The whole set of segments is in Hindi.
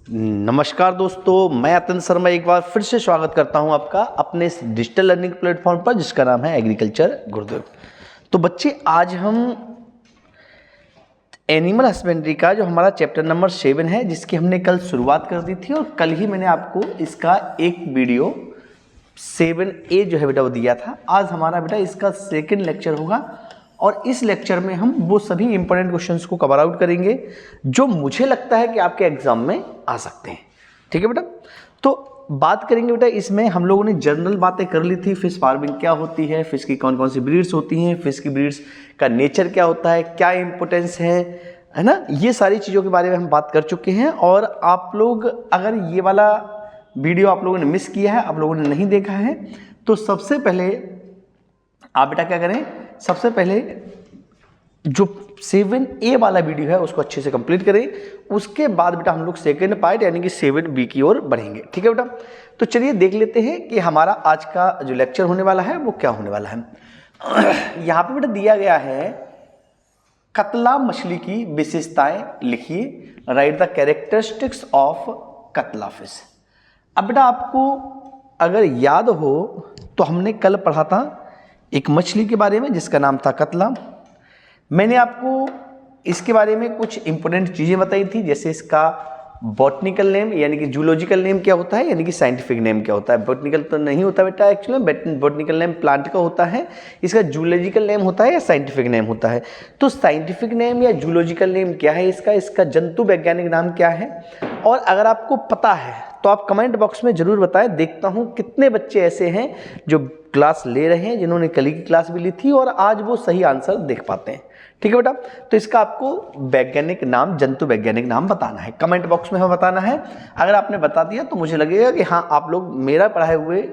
नमस्कार दोस्तों, मैं अतन शर्मा एक बार फिर से स्वागत करता हूं आपका अपने इस डिजिटल लर्निंग प्लेटफॉर्म पर जिसका नाम है एग्रीकल्चर गुरुदेव। तो बच्चे, आज हम एनिमल हस्बेंड्री का जो हमारा चैप्टर नंबर 7 है, जिसकी हमने कल शुरुआत कर दी थी और कल ही मैंने आपको इसका एक वीडियो 7A जो है बेटा वो दिया था। आज हमारा बेटा इसका सेकेंड लेक्चर होगा और इस लेक्चर में हम वो सभी इंपॉर्टेंट क्वेश्चंस को कवर आउट करेंगे जो मुझे लगता है कि आपके एग्जाम में आ सकते हैं। ठीक है बेटा, तो बात करेंगे बेटा, इसमें हम लोगों ने जनरल बातें कर ली थी। फिश फार्मिंग क्या होती है, फिश की कौन कौन सी ब्रीड्स होती हैं, फिश की ब्रीड्स का नेचर क्या होता है, क्या इंपॉर्टेंस है ना, ये सारी चीज़ों के बारे में हम बात कर चुके हैं। और आप लोग अगर ये वाला वीडियो आप लोगों ने मिस किया है, आप लोगों ने नहीं देखा है, तो सबसे पहले आप बेटा क्या करें, सबसे पहले जो 7A वाला वीडियो है उसको अच्छे से कंप्लीट करें। उसके बाद बेटा हम लोग सेकेंड पार्ट यानी कि 7B की ओर बढ़ेंगे। ठीक है बेटा, तो चलिए देख लेते हैं कि हमारा आज का जो लेक्चर होने वाला है वो क्या होने वाला है। यहाँ पे बेटा दिया गया है, कतला मछली की विशेषताएं लिखिए, राइट द कैरेक्टरिस्टिक्स ऑफ कतला फिश। अब बेटा आपको अगर याद हो तो हमने कल पढ़ा था एक मछली के बारे में जिसका नाम था कतला। मैंने आपको इसके बारे में कुछ इंपॉर्टेंट चीज़ें बताई थी, जैसे इसका बॉटनिकल नेम यानी कि जूलॉजिकल नेम क्या होता है, यानी कि साइंटिफिक नेम क्या होता है। बॉटनिकल तो नहीं होता बेटा, एक्चुअली बॉटनिकल नेम प्लांट का होता है, इसका जूलॉजिकल नेम होता है या साइंटिफिक नेम होता है। तो साइंटिफिक नेम या जूलॉजिकल नेम क्या है इसका जंतु वैज्ञानिक नाम क्या है। और अगर आपको पता है तो आप कमेंट बॉक्स में जरूर बताएं। देखता हूं कितने बच्चे ऐसे हैं जो क्लास ले रहे हैं, जिन्होंने कल की क्लास भी ली थी और आज वो सही आंसर देख पाते हैं। ठीक है बेटा, तो इसका आपको वैज्ञानिक नाम, जंतु वैज्ञानिक नाम बताना है, कमेंट बॉक्स में हमें बताना है। अगर आपने बता दिया तो मुझे लगेगा कि हाँ, आप लोग मेरा पढ़ाए हुए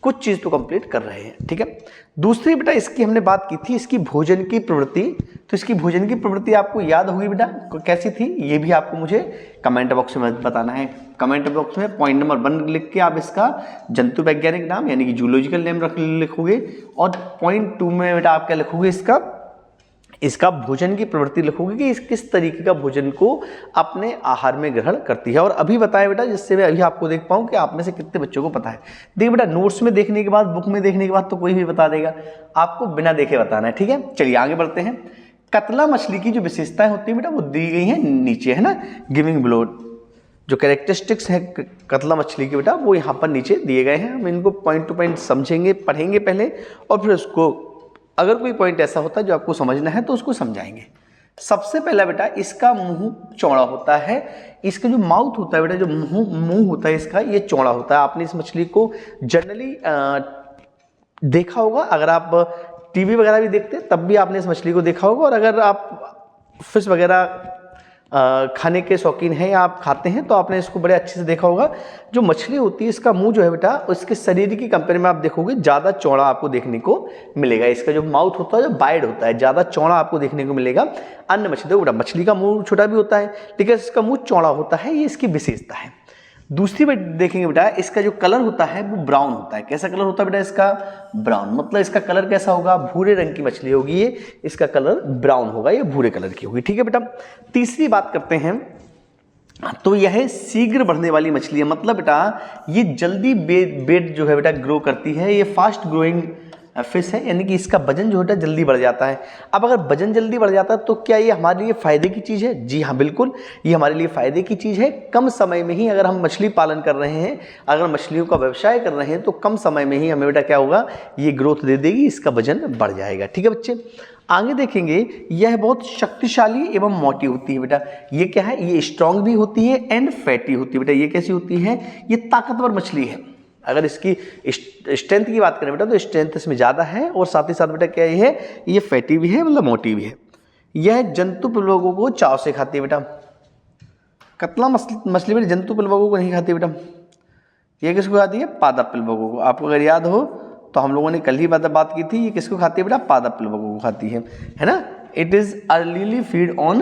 कुछ चीज़ तो कंप्लीट कर रहे हैं। ठीक है, दूसरी बेटा इसकी हमने बात की थी, इसकी भोजन की प्रवृत्ति। तो इसकी भोजन की प्रवृत्ति आपको याद होगी बेटा, कैसी थी, ये भी आपको मुझे कमेंट बॉक्स में बताना है। कमेंट बॉक्स में पॉइंट नंबर 1 लिख के आप इसका जंतु वैज्ञानिक नाम यानी कि जूलॉजिकल नेम लिखोगे, और पॉइंट 2 में बेटा आप क्या लिखोगे, इसका भोजन की प्रवृत्ति लिखोगे कि इस किस तरीके का भोजन को अपने आहार में ग्रहण करती है। और अभी बताया बेटा, जिससे मैं अभी आपको देख पाऊँ कि आप में से कितने बच्चों को पता है। देखिए बेटा, नोट्स में देखने के बाद, बुक में देखने के बाद तो कोई भी बता देगा, आपको बिना देखे बताना है। ठीक है, चलिए आगे बढ़ते हैं। कतला मछली की जो विशेषताएं होती है बेटा वो दी गई हैं नीचे, है ना, गिविंग बिलो। जो कैरेक्टरिस्टिक्स है कतला मछली के बेटा वो यहाँ पर नीचे दिए गए हैं। हम इनको पॉइंट टू पॉइंट समझेंगे, पढ़ेंगे पहले, और फिर उसको अगर कोई पॉइंट ऐसा होता है जो आपको समझना है तो उसको समझाएंगे। सबसे पहला बेटा, इसका मुंह चौड़ा होता है। इसका जो माउथ होता है बेटा, जो मुंह होता है इसका, ये चौड़ा होता है। आपने इस मछली को जनरली देखा होगा, अगर आप टीवी वगैरह भी देखते हैं तब भी आपने इस मछली को देखा होगा। और अगर आप फिश वगैरह खाने के शौकीन हैं या आप खाते हैं तो आपने इसको बड़े अच्छे से देखा होगा। जो मछली होती है, इसका मुंह जो है बेटा, उसके शरीर की कंपेयर में आप देखोगे ज़्यादा चौड़ा आपको देखने को मिलेगा। इसका जो माउथ होता है, जो बाइड होता है, ज़्यादा चौड़ा आपको देखने को मिलेगा। अन्य मछली, देखो बेटा, मछली का मुंह छोटा भी होता है लेकिन इसका मुंह चौड़ा होता है, ये इसकी विशेषता है। दूसरी बात देखेंगे बेटा, इसका जो कलर होता है वो ब्राउन होता है। कैसा कलर होता है बेटा इसका? ब्राउन। मतलब इसका कलर कैसा होगा? भूरे रंग की मछली होगी ये, इसका कलर ब्राउन होगा, ये भूरे कलर की होगी। ठीक है बेटा, तीसरी बात करते हैं, तो यह शीघ्र बढ़ने वाली मछली है। मतलब बेटा ये जल्दी वेट जो है बेटा ग्रो करती है, ये फास्ट ग्रोइंग फिश है, यानी कि इसका वजन जो है जल्दी बढ़ जाता है। अब अगर वजन जल्दी बढ़ जाता है तो क्या ये हमारे लिए फ़ायदे की चीज़ है? जी हाँ, बिल्कुल, ये हमारे लिए फ़ायदे की चीज़ है। कम समय में ही अगर हम मछली पालन कर रहे हैं, अगर मछलियों का व्यवसाय कर रहे हैं, तो कम समय में ही हमें बेटा क्या होगा, ये ग्रोथ दे देगी, इसका वजन बढ़ जाएगा। ठीक है बच्चे, आगे देखेंगे, यह बहुत शक्तिशाली एवं मोटी होती है बेटा। ये क्या है? ये स्ट्रांग भी होती है एंड फैटी होती है बेटा। ये कैसी होती है? ये ताकतवर मछली है। अगर इसकी स्ट्रेंथ की बात करें बेटा तो स्ट्रेंथ इसमें ज़्यादा है, और साथ ही साथ बेटा क्या ये है, ये फैटी भी है, मतलब मोटी भी है। यह जंतु प्लवकों को चाव से खाती है बेटा। कतला मछली बेटा जंतु प्लवकों को नहीं खाती बेटा। ये किसको खाती है? पादप प्लवकों को। आपको अगर याद हो तो हम लोगों ने कल ही बात की थी, ये किसको खाती है बेटा? पादप प्लवकों को खाती है ना। It is early feed on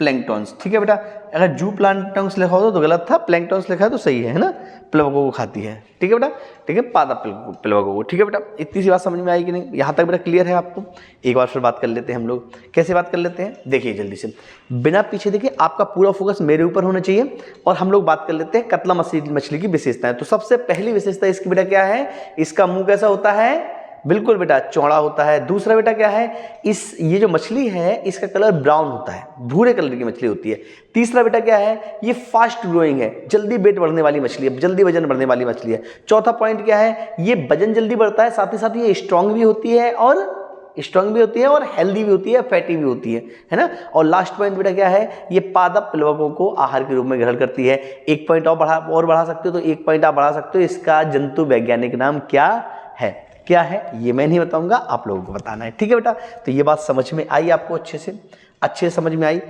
planktons, ठीक है बेटा। अगर जू प्लांक्टॉन्स लिखा होता तो गलत था, प्लैंक्टॉन्स लिखा है तो सही है ना। प्लवकों को खाती है, ठीक है बेटा, ठीक है, पादप प्लवकों को, ठीक है बेटा। इतनी सी बात समझ में आई कि नहीं? यहाँ तक बेटा क्लियर है आपको? एक बार फिर बात कर लेते हैं हम लोग। कैसे बात कर लेते हैं, देखिए जल्दी से, बिना पीछे देखिए, आपका पूरा फोकस मेरे ऊपर होना चाहिए और हम लोग बात कर लेते हैं कतला मछली की विशेषताएं। तो सबसे पहली विशेषता इसकी बेटा क्या है, इसका मुंह कैसा होता है, बिल्कुल बेटा चौड़ा होता है। दूसरा बेटा क्या है, ये जो मछली है इसका कलर ब्राउन होता है, भूरे कलर की मछली होती है। तीसरा बेटा क्या है, ये फास्ट ग्रोइंग है, जल्दी वेट बढ़ने वाली मछली है, जल्दी वजन बढ़ने वाली मछली है। चौथा पॉइंट क्या है, ये वजन जल्दी बढ़ता है, साथ ही साथ ये स्ट्रांग भी होती है और हेल्दी भी होती है, फैटी भी होती है ना। और लास्ट पॉइंट बेटा क्या है, ये पादप प्लवकों को आहार के रूप में ग्रहण करती है। एक पॉइंट और बढ़ा सकते हो, तो एक पॉइंट आप बढ़ा सकते हो, इसका जंतु वैज्ञानिक नाम क्या है ये मैं नहीं बताऊंगा, आप लोगों को बताना है, ठीक है बेटा। तो ये बात समझ में आई आपको, अच्छे समझ में आई।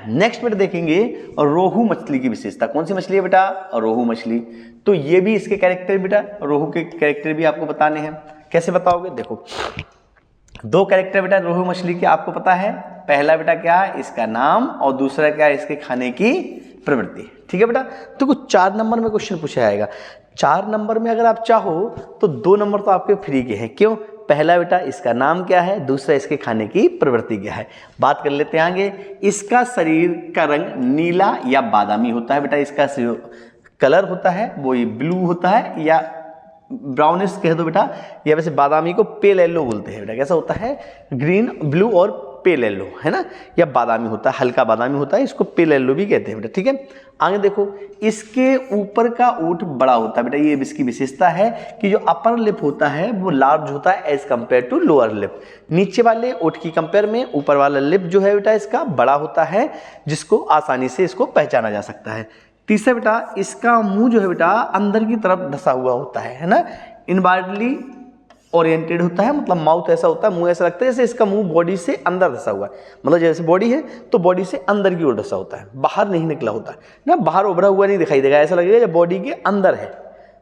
नेक्स्ट बेटा देखेंगे रोहू मछली की विशेषता। कौन सी मछली है बेटा, रोहू मछली। तो ये भी इसके कैरेक्टर बेटा, रोहू के कैरेक्टर भी आपको बताने हैं। कैसे बताओगे, देखो 2 कैरेक्टर बेटा रोहू मछली के आपको पता है। पहला बेटा क्या है, इसका नाम, और दूसरा क्या है, इसके खाने की प्रवृत्ति, ठीक है बेटा। तो कुछ 4 नंबर में क्वेश्चन पूछा जाएगा। 4 नंबर में अगर आप चाहो तो 2 नंबर तो आपके फ्री के हैं। क्यों? पहला बेटा इसका नाम क्या है, दूसरा इसके खाने की प्रवृत्ति क्या है। बात कर लेते हैं आगे। इसका शरीर का रंग नीला या बादामी होता है बेटा। इसका कलर होता है वो ये ब्लू होता है या ब्राउनिश कह दो बेटा, या वैसे बादामी को पेल येलो बोलते हैं बेटा। कैसा होता है, ग्रीन, ब्लू और पेल येलो, है ना, या बादामी होता है, हल्का बादामी होता है, इसको पेल येलो भी कहते हैं बेटा, ठीक है। आगे देखो, इसके ऊपर का ओठ बड़ा होता है बेटा। ये इसकी विशेषता है कि जो अपर लिप होता है वो लार्ज होता है as compare to lower lip. नीचे वाले ओठ की कंपेयर में ऊपर वाला लिप जो है बेटा इसका बड़ा होता है, जिसको आसानी से इसको पहचाना जा सकता है। तीसरा बेटा, इसका मुंह जो है बेटा अंदर की तरफ धसा हुआ होता है ना, इनवर्टली ओरिएंटेड होता है, मतलब माउथ ऐसा होता है, मुंह ऐसा लगता है जैसे इसका मुंह बॉडी से अंदर धसा हुआ है। मतलब जैसे बॉडी है तो बॉडी से अंदर की ओर धसा होता है, बाहर नहीं निकला होता है ना, बाहर उभरा हुआ नहीं दिखाई देगा, ऐसा लगेगा जब बॉडी के अंदर है।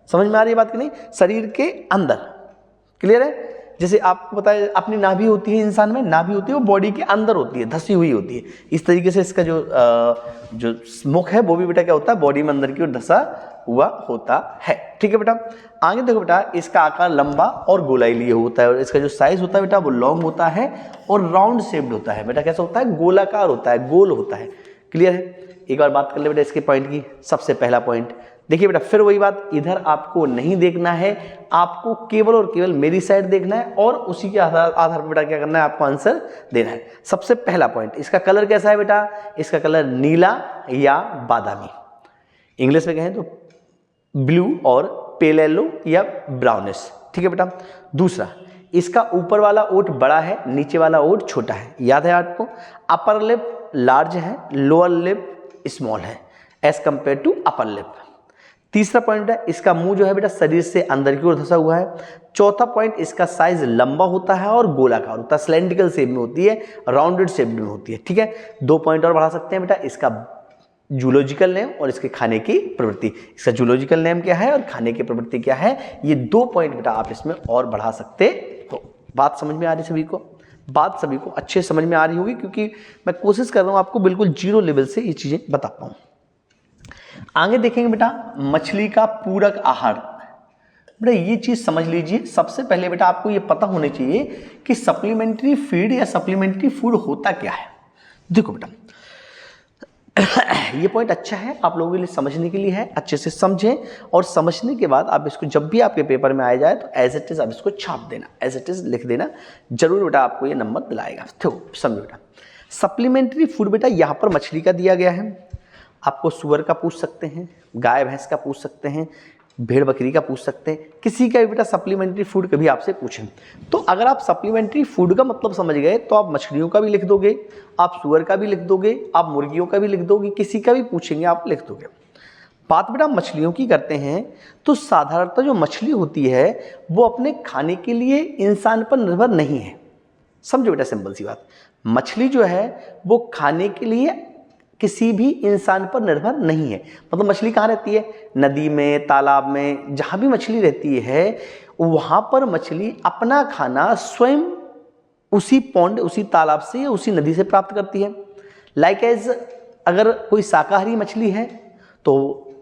समझ में आ रही है बात कि नहीं, शरीर के अंदर, क्लियर है। जैसे आपको पता है अपनी नाभि होती है, इंसान में नाभि होती है, वो बॉडी के अंदर होती है, धसी हुई होती है। इस तरीके से इसका जो मुख है वो भी बेटा क्या होता है, बॉडी में अंदर की ओर धसा हुआ होता है, ठीक है बेटा। आगे देखो बेटा, इसका आकार लंबा और गोलाई लिए होता है, और इसका जो साइज होता है बेटा वो लॉन्ग होता है और राउंड शेप्ड होता है बेटा। कैसा होता है, गोलाकार होता है, गोल होता है, क्लियर है। एक बार बात कर ले बेटा इसके पॉइंट की। सबसे पहला पॉइंट देखिए बेटा, फिर वही बात, इधर आपको नहीं देखना है, आपको केवल और केवल मेरी साइड देखना है और उसी के आधार पर बेटा क्या करना है, आपको आंसर देना है। सबसे पहला पॉइंट, इसका कलर कैसा है बेटा, इसका कलर नीला या बादामी, इंग्लिश में कहें तो ब्लू और पेल येलो या ब्राउनिश, ठीक है बेटा। दूसरा, इसका ऊपर वाला ओठ बड़ा है, नीचे वाला ओठ छोटा है, याद है आपको। अपर लिप लार्ज है, लोअर लिप स्मॉल है as compare to upper lip. तीसरा पॉइंट है, इसका मुंह जो है बेटा शरीर से अंदर की ओर धसा हुआ है। चौथा पॉइंट, इसका साइज लंबा होता है और गोलाकार होता है, सिलेंड्रिकल शेप में होती है, राउंडेड शेप में होती है, ठीक है। 2 पॉइंट और बढ़ा सकते हैं बेटा, इसका जूलॉजिकल नेम और इसके खाने की प्रवृत्ति। इसका जूलॉजिकल नेम क्या है और खाने की प्रवृत्ति क्या है, ये 2 पॉइंट बेटा आप इसमें और बढ़ा सकते हो। बात समझ में आ रही सभी को, बात सभी को अच्छे समझ में आ रही होगी, क्योंकि मैं कोशिश कर रहा हूँ आपको बिल्कुल जीरो लेवल से ये चीजें बता पाऊँ। आगे देखेंगे बेटा, मछली का पूरक आहार। बेटा ये चीज समझ लीजिए, सबसे पहले बेटा आपको ये पता होना चाहिए कि सप्लीमेंट्री फीड या सप्लीमेंट्री फूड होता क्या है। देखो बेटा ये पॉइंट अच्छा है आप लोगों के लिए, समझने के लिए है, अच्छे से समझें और समझने के बाद आप इसको जब भी आपके पेपर में आ जाए तो एज इट इज आप इसको छाप देना, एज इट इज लिख देना, जरूर बेटा आपको ये नंबर दिलाएगा। तो समझो बेटा, सप्लीमेंट्री फूड बेटा यहाँ पर मछली का दिया गया है, आपको सुअर का पूछ सकते हैं, गाय भैंस का पूछ सकते हैं, भेड़ बकरी का पूछ सकते हैं, किसी का भी बेटा सप्लीमेंट्री फूड कभी आपसे पूछें तो अगर आप सप्लीमेंट्री फूड का मतलब समझ गए तो आप मछलियों का भी लिख दोगे, आप सुअर का भी लिख दोगे, आप मुर्गियों का भी लिख दोगे, किसी का भी पूछेंगे आप लिख दोगे। बात बेटा मछलियों की करते हैं तो साधारणतः जो मछली होती है वो अपने खाने के लिए इंसान पर निर्भर नहीं है। समझो बेटा सिंपल सी बात, मछली जो है वो खाने के लिए किसी भी इंसान पर निर्भर नहीं है। मतलब मछली कहाँ रहती है, नदी में, तालाब में, जहाँ भी मछली रहती है वहाँ पर मछली अपना खाना स्वयं उसी पॉन्ड, उसी तालाब से या उसी नदी से प्राप्त करती है। लाइकवाइज अगर कोई शाकाहारी मछली है तो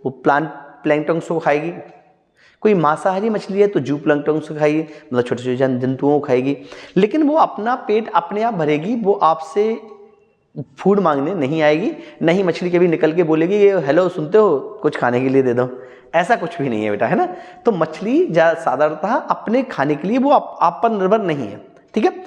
वो प्लैंक्टन्स को खाएगी, कोई मांसाहारी मछली है तो जू प्लैंक्टन्स को खाएगी, मतलब छोटे छोटे जंतुओं को खाएगी, लेकिन वो अपना पेट अपने आप भरेगी, वो आपसे फूड मांगने नहीं आएगी। नहीं मछली कभी निकल के बोलेगी ये हेलो सुनते हो कुछ खाने के लिए दे दो, ऐसा कुछ भी नहीं है बेटा, है ना। तो मछली साधारणतः अपने खाने के लिए वो आप पर निर्भर नहीं है, ठीक है।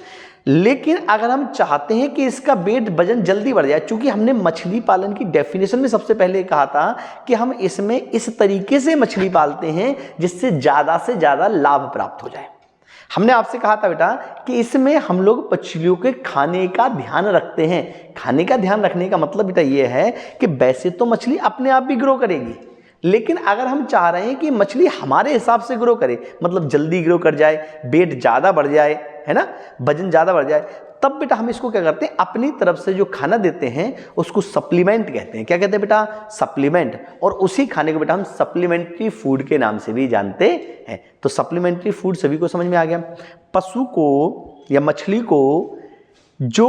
लेकिन अगर हम चाहते हैं कि इसका वेट वजन जल्दी बढ़ जाए, चूंकि हमने मछली पालन की डेफिनेशन में सबसे पहले कहा था कि हम इसमें इस तरीके से मछली पालते हैं जिससे ज़्यादा से ज़्यादा लाभ प्राप्त हो जाए। हमने आपसे कहा था बेटा कि इसमें हम लोग मछलियों के खाने का ध्यान रखते हैं। खाने का ध्यान रखने का मतलब बेटा ये है कि वैसे तो मछली अपने आप भी ग्रो करेगी, लेकिन अगर हम चाह रहे हैं कि मछली हमारे हिसाब से ग्रो करे, मतलब जल्दी ग्रो कर जाए, वेट ज़्यादा बढ़ जाए, है ना, वजन ज़्यादा बढ़ जाए, तब बेटा हम इसको क्या करते हैं, अपनी तरफ से जो खाना देते हैं उसको सप्लीमेंट कहते हैं। क्या कहते हैं बेटा? सप्लीमेंट। और उसी खाने को बेटा हम सप्लीमेंट्री फूड के नाम से भी जानते हैं। तो सप्लीमेंट्री फूड सभी को समझ में आ गया। पशु को या मछली को जो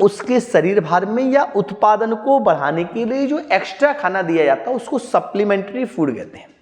उसके शरीर भार में या उत्पादन को बढ़ाने के लिए जो एक्स्ट्रा खाना दिया जाता है उसको सप्लीमेंट्री फूड कहते हैं।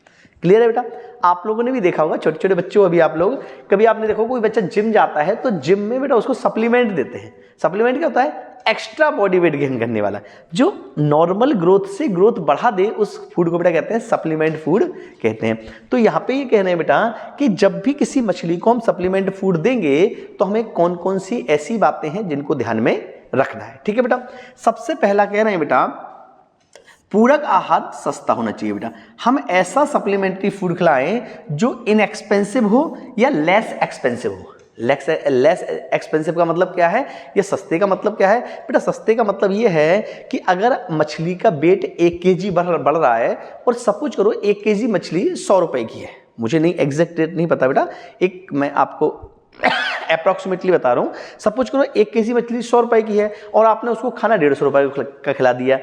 क्लियर है बेटा? आप लोगों ने भी देखा होगा, छोटे छोटे बच्चों, अभी आप लोग कभी आपने देखो कोई बच्चा जिम जाता है तो जिम में बेटा उसको सप्लीमेंट देते हैं। सप्लीमेंट क्या होता है? एक्स्ट्रा बॉडी वेट गेन करने वाला, जो नॉर्मल ग्रोथ से ग्रोथ बढ़ा दे, उस फूड को बेटा कहते हैं सप्लीमेंट फूड कहते हैं। तो यहाँ पे ये कहना है बेटा कि जब भी किसी मछली को हम सप्लीमेंट फूड देंगे तो हमें कौन कौन सी ऐसी बातें हैं जिनको ध्यान में रखना है। ठीक है बेटा? सबसे पहला कह रहे हैं बेटा पूरक आहार सस्ता होना चाहिए। बेटा हम ऐसा सप्लीमेंट्री फूड खिलाएं जो इनएक्सपेंसिव हो या लेस एक्सपेंसिव हो। लेस एक्सपेंसिव का मतलब क्या है, या सस्ते का मतलब क्या है? बेटा सस्ते का मतलब ये है कि अगर मछली का वेट 1 kg बढ़ रहा है और सपोज करो 1 kg मछली 100 रुपए की है, मुझे नहीं एग्जैक्ट रेट नहीं पता बेटा, एक मैं आपको अप्रॉक्सीमेटली बता रहा हूँ। सपोज करो 1 kg मछली 100 रुपए की है और आपने उसको खाना 150 रुपए का खिला दिया।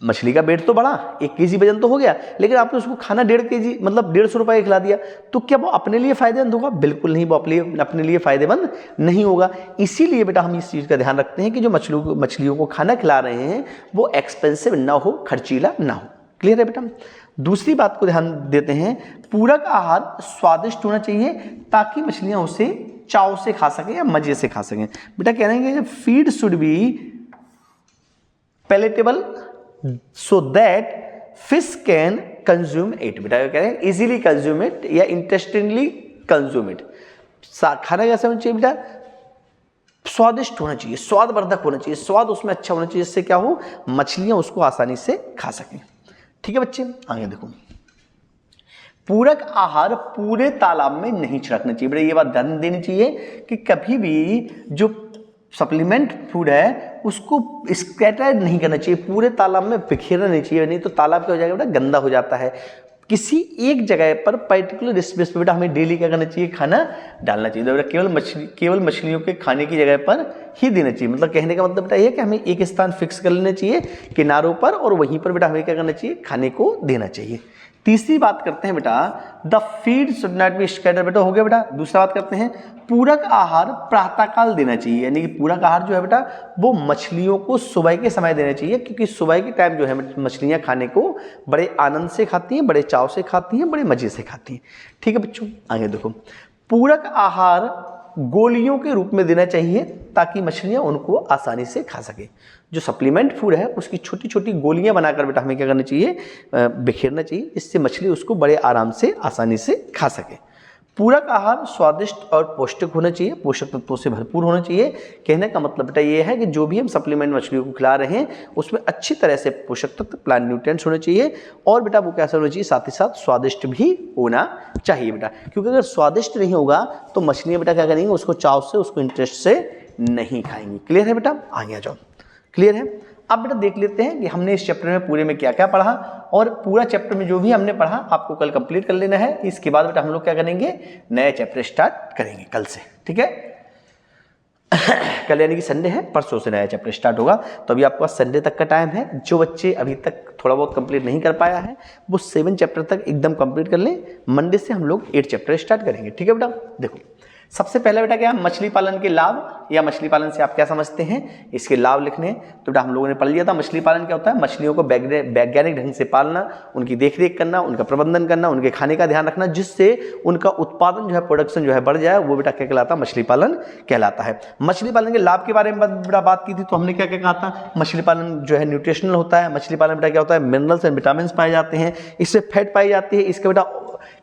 मछली का वेट तो बढ़ा, 1 kg वजन तो हो गया, लेकिन आपने उसको खाना 1.5 kg मतलब 150 रुपए का खिला दिया, तो क्या वो अपने लिए फायदेमंद होगा? बिल्कुल नहीं, वो अपने लिए फायदेमंद नहीं होगा। इसीलिए बेटा हम इस चीज़ का ध्यान रखते हैं कि जो मछलियों को खाना खिला रहे हैं वो एक्सपेंसिव ना हो, खर्चीला ना हो। क्लियर है बेटा? दूसरी बात को ध्यान देते हैं, पूरक आहार स्वादिष्ट होना चाहिए ताकि मछलियां उसे चाव से खा सकें या मजे से खा सकें। बेटा कह रहे हैं कि feed should be palatable so that fish can consume it। बेटा कह रहे हैं इजीली कंज्यूम इट या इंटरेस्टिंगली कंज्यूम इट। खाना कैसा होना चाहिए बेटा? स्वादिष्ट होना चाहिए, स्वादवर्धक होना चाहिए, स्वाद उसमें अच्छा होना चाहिए, जिससे क्या हो, मछलियां उसको आसानी से खा सकें। ठीक है बच्चे, आगे देखो, पूरक आहार पूरे तालाब में नहीं छिड़कना चाहिए। बेटा ये बात ध्यान देनी चाहिए कि कभी भी जो सप्लीमेंट फूड है उसको स्कैटर नहीं करना चाहिए, पूरे तालाब में बिखेरना नहीं चाहिए, नहीं तो तालाब क्या हो जाएगा बेटा? गंदा हो जाता है। किसी एक जगह पर पर्टिकुलर स्पेस पे बेटा हमें डेली क्या करना चाहिए? खाना डालना चाहिए। तो बेटा केवल मछलियों के खाने की जगह पर ही देना चाहिए। मतलब कहने का मतलब बेटा ये है कि हमें एक स्थान फिक्स कर लेना चाहिए किनारों पर, और वहीं पर बेटा हमें क्या करना चाहिए? खाने को देना चाहिए। तीसरी बात करते हैं बेटा the feed should not be scatter. बेटा हो गया बेटा। दूसरा बात करते हैं पूरक आहार प्रातःकाल देना चाहिए, यानी कि पूरक आहार जो है बेटा वो मछलियों को सुबह के समय देना चाहिए, क्योंकि सुबह के टाइम जो है मछलियां खाने को बड़े आनंद से खाती हैं, बड़े चाव से खाती हैं, बड़े मजे से खाती हैं। ठीक है बच्चों, आगे देखो, पूरक आहार गोलियों के रूप में देना चाहिए ताकि मछलियां उनको आसानी से खा सके। जो सप्लीमेंट फूड है उसकी छोटी छोटी गोलियां बनाकर बेटा हमें क्या करना चाहिए? बिखेरना चाहिए, इससे मछली उसको बड़े आराम से आसानी से खा सके। पूरक आहार स्वादिष्ट और पौष्टिक होना चाहिए, पोषक तत्वों से भरपूर होना चाहिए। कहने का मतलब बेटा ये है कि जो भी हम सप्लीमेंट मछलियों को खिला रहे हैं उसमें अच्छी तरह से पोषक तत्व, प्लांट न्यूट्रिएंट्स होने चाहिए, और बेटा वो कैसा होना चाहिए? साथ ही साथ स्वादिष्ट भी होना चाहिए बेटा, क्योंकि अगर स्वादिष्ट नहीं होगा तो मछलियाँ बेटा क्या करेंगी? उसको चाव से, उसको इंटरेस्ट से नहीं खाएंगी। क्लियर है बेटा? आगे आ जाओ। क्लियर है? अब बेटा देख लेते हैं कि हमने इस चैप्टर में पूरे में क्या क्या पढ़ा, और पूरा चैप्टर में जो भी हमने पढ़ा आपको कल कंप्लीट कर लेना है। इसके बाद बेटा हम लोग क्या करेंगे? नया चैप्टर स्टार्ट करेंगे कल से। ठीक है? कल यानी कि संडे है, परसों से नया चैप्टर स्टार्ट होगा। तो अभी आपके पास संडे तक का टाइम है। जो बच्चे अभी तक थोड़ा बहुत कंप्लीट नहीं कर पाया है वो 7 चैप्टर तक एकदम कंप्लीट कर लें। मंडे से हम लोग 8 चैप्टर स्टार्ट करेंगे। ठीक है बेटा? देखो सबसे पहले बेटा क्या है, मछली पालन के लाभ या मछली पालन से आप क्या समझते हैं, इसके लाभ लिखने हैं। तो बेटा हम लोगों ने पढ़ लिया था मछली पालन क्या होता है, मछलियों को वैज्ञानिक ढंग से पालना, उनकी देखरेख करना, उनका प्रबंधन करना, उनके खाने का ध्यान रखना, जिससे उनका उत्पादन जो है, प्रोडक्शन जो है बढ़ जाए, वो बेटा क्या कहलाता है, मछली पालन कहलाता है। मछली पालन के लाभ के बारे में बेटा बात की थी, तो हमने क्या क्या कहा था, मछली पालन जो है न्यूट्रिशनल होता है। मछली पालन बेटा क्या होता है, मिनरल्स एंड विटामिन पाए जाते हैं, इससे फैट पाई जाती है, इसके बेटा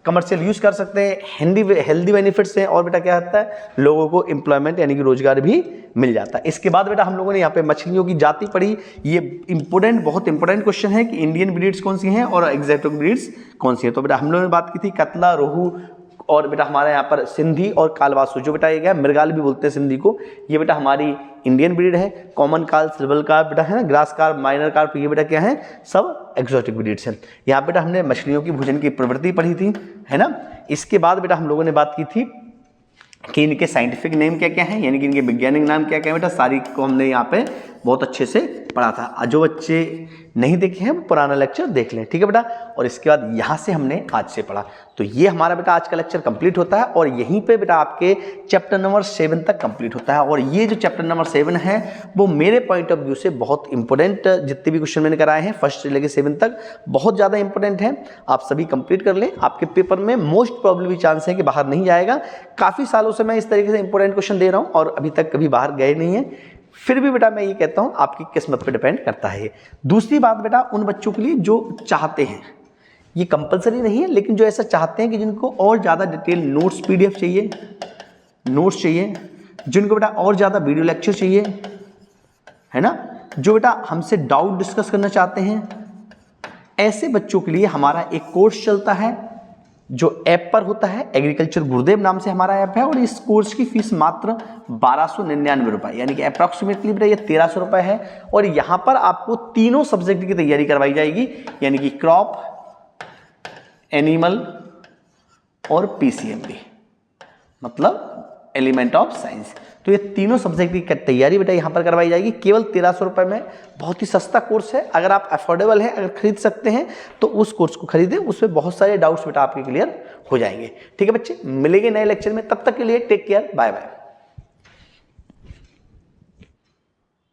कमर्शियल यूज कर सकते हैं, हेल्दी बेनिफिट्स हैं, और बेटा क्या होता है, लोगों को एम्प्लॉयमेंट यानी कि रोजगार भी मिल जाता है। इसके बाद बेटा हम लोगों ने यहाँ पे मछलियों की जाति पढ़ी। ये इंपोर्टेंट, बहुत इंपॉर्टेंट क्वेश्चन है कि इंडियन ब्रीड्स कौन सी हैं और एक्सोटिक ब्रीड्स कौन सी हैं। तो बेटा हम लोगों ने बात की थी कतला, रोहू, और बेटा हमारे यहाँ पर सिंधी और कालवासु, जो बेटा ये क्या है, मृगाल भी बोलते हैं सिंधी को, ये बेटा हमारी इंडियन ब्रीड है। कॉमन कार्प, सिल्वर कार्प बेटा है ना, ग्रास कार्प, माइनर कार्प, ये बेटा क्या है, सब एक्सोटिक ब्रीड्स हैं। यहाँ बेटा हमने मछलियों की भोजन की प्रवृत्ति पढ़ी थी, है ना। इसके बाद बेटा हम लोगों ने बात की थी कि इनके साइंटिफिक नेम क्या क्या हैं, यानी कि इनके वैज्ञानिक नाम क्या क्या है बेटा, सारी को हमने यहाँ पे बहुत अच्छे से पढ़ा था। जो बच्चे नहीं देखे हैं पुराना लेक्चर देख लें, ठीक है बेटा। और इसके बाद यहाँ से हमने आज से पढ़ा, तो ये हमारा बेटा आज का लेक्चर कंप्लीट होता है, और यहीं पे बेटा आपके चैप्टर नंबर 7 तक कंप्लीट होता है। और ये जो चैप्टर नंबर 7 है वो मेरे पॉइंट ऑफ व्यू से बहुत इंपॉर्टेंट, जितने भी क्वेश्चन मैंने कराए हैं फर्स्ट से लेकर 7 तक बहुत ज़्यादा इंपॉर्टेंट है। आप सभी कंप्लीट कर लें, आपके पेपर में मोस्ट प्रॉब्लली चांस है कि बाहर नहीं जाएगा। काफ़ी सालों से मैं इस तरीके से इंपॉर्टेंट क्वेश्चन दे रहा हूँ और अभी तक कभी बाहर गए नहीं हैं। फिर भी बेटा मैं ये कहता हूँ आपकी किस्मत पे डिपेंड करता है। दूसरी बात बेटा, उन बच्चों के लिए जो चाहते हैं, ये कंपलसरी नहीं है, लेकिन जो ऐसा चाहते हैं कि जिनको और ज़्यादा डिटेल नोट्स PDF चाहिए, नोट्स चाहिए, जिनको बेटा और ज़्यादा वीडियो लेक्चर चाहिए, है ना, जो बेटा हमसे डाउट डिस्कस करना चाहते हैं, ऐसे बच्चों के लिए हमारा एक कोर्स चलता है जो ऐप पर होता है, एग्रीकल्चर गुरुदेव नाम से हमारा ऐप है। और इस कोर्स की फीस मात्र 1299 रुपये, यानी कि अप्रॉक्सीमेटली बेटा ये 1300 रुपये है। और यहाँ पर आपको तीनों सब्जेक्ट की तैयारी करवाई जाएगी, यानी कि क्रॉप, एनिमल और PCMB, मतलब एलिमेंट ऑफ साइंस। तो ये तीनों सब्जेक्ट की तैयारी बेटा यहाँ पर करवाई जाएगी केवल 1300 रुपये में। बहुत ही सस्ता कोर्स है, अगर आप अफोर्डेबल है, अगर खरीद सकते हैं तो उस कोर्स को खरीदें, उसमें बहुत सारे डाउट्स बेटा आपके क्लियर हो जाएंगे। ठीक है बच्चे, मिलेंगे नए लेक्चर में, तब तक के लिए टेक केयर, बाय बाय।